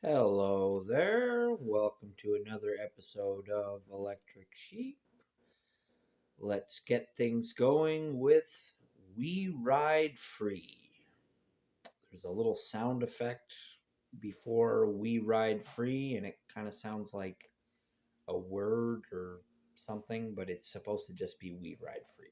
Hello there. Welcome to another episode of Electric Sheep. Let's get things going with We Ride Free. There's a little sound effect before We Ride Free, and it kind of sounds like a word or something, but it's supposed to just be We Ride Free.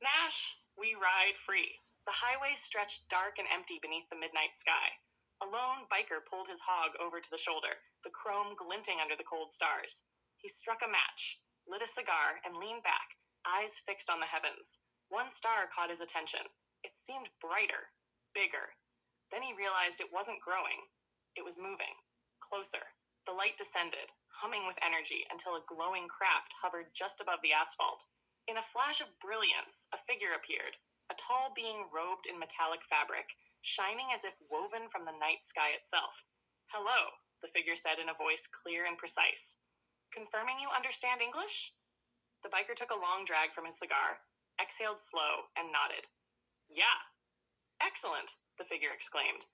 Nash, we ride free. The highway stretched dark and empty beneath the midnight sky. A lone biker pulled his hog over to the shoulder, the chrome glinting under the cold stars. He struck a match, lit a cigar, and leaned back, eyes fixed on the heavens. One star caught his attention. It seemed brighter, bigger. Then he realized it wasn't growing. It was moving. Closer. The light descended, humming with energy until a glowing craft hovered just above the asphalt. In a flash of brilliance, a figure appeared, a tall being robed in metallic fabric, shining as if woven from the night sky itself. "Hello," the figure said in a voice clear and precise. "Confirming you understand English?" The biker took a long drag from his cigar, exhaled slow, and nodded. "Yeah." "Excellent," the figure exclaimed.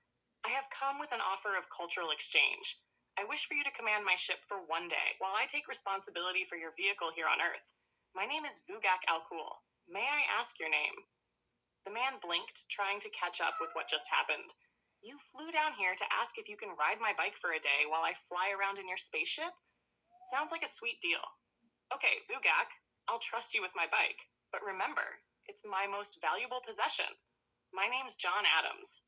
"I have come with an offer of cultural exchange. I wish for you to command my ship for one day, while I take responsibility for your vehicle here on Earth. My name is Vugak Alkul. May I ask your name?" The man blinked, trying to catch up with what just happened. "You flew down here to ask if you can ride my bike for a day while I fly around in your spaceship? Sounds like a sweet deal. Okay, Vugak, I'll trust you with my bike. But remember, it's my most valuable possession. My name's John Adams."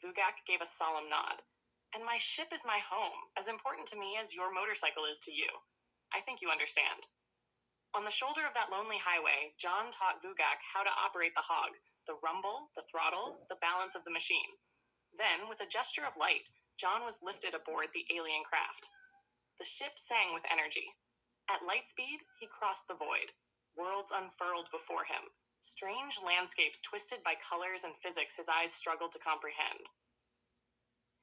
Vugak gave a solemn nod. "And my ship is my home, as important to me as your motorcycle is to you. I think you understand." On the shoulder of that lonely highway, John taught Vugak how to operate the hog, the rumble, the throttle, the balance of the machine. Then, with a gesture of light, John was lifted aboard the alien craft. The ship sang with energy. At light speed, he crossed the void. Worlds unfurled before him. Strange landscapes twisted by colors and physics his eyes struggled to comprehend.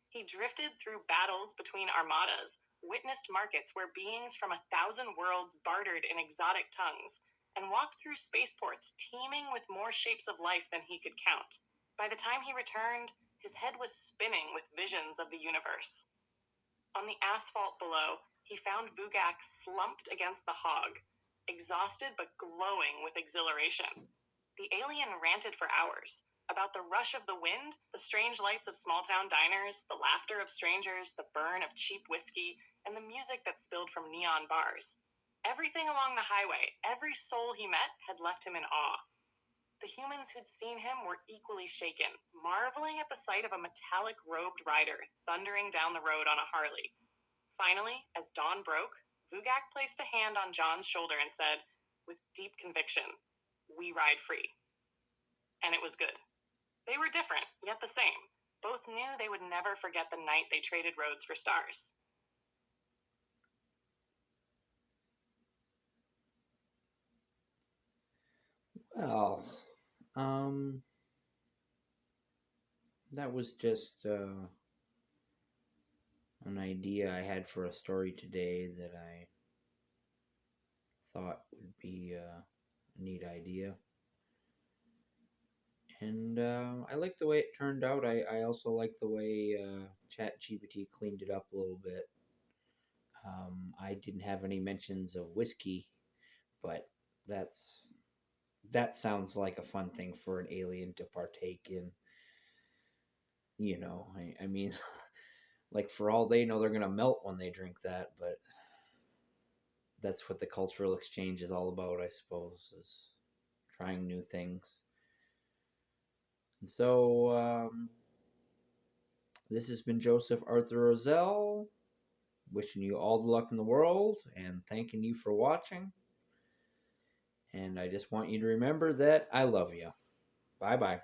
He drifted through battles between armadas, witnessed markets where beings from 1,000 worlds bartered in exotic tongues, and walked through spaceports teeming with more shapes of life than he could count. By the time he returned, his head was spinning with visions of the universe. On the asphalt below, he found Vugak slumped against the hog, exhausted but glowing with exhilaration. The alien ranted for hours about the rush of the wind, the strange lights of small town diners, the laughter of strangers, the burn of cheap whiskey, and the music that spilled from neon bars. Everything along the highway, every soul he met, had left him in awe. The humans who'd seen him were equally shaken, marveling at the sight of a metallic robed rider thundering down the road on a Harley. Finally, as dawn broke, Vugak placed a hand on John's shoulder and said, with deep conviction, "We ride free." And it was good. They were different, yet the same. Both knew they would never forget the night they traded roads for stars. Well, um, that was just an idea I had for a story today that I thought would be a neat idea. And I like the way it turned out. I also like the way ChatGPT cleaned it up a little bit. I didn't have any mentions of whiskey, but that's that sounds like a fun thing for an alien to partake in. I mean, like for all they know, they're gonna melt when they drink that. But that's what the cultural exchange is all about, I suppose, is trying new things. And so this has been Joseph Arthur Roszell, wishing you all the luck in the world and thanking you for watching. And I just want you to remember that I love you. Bye bye.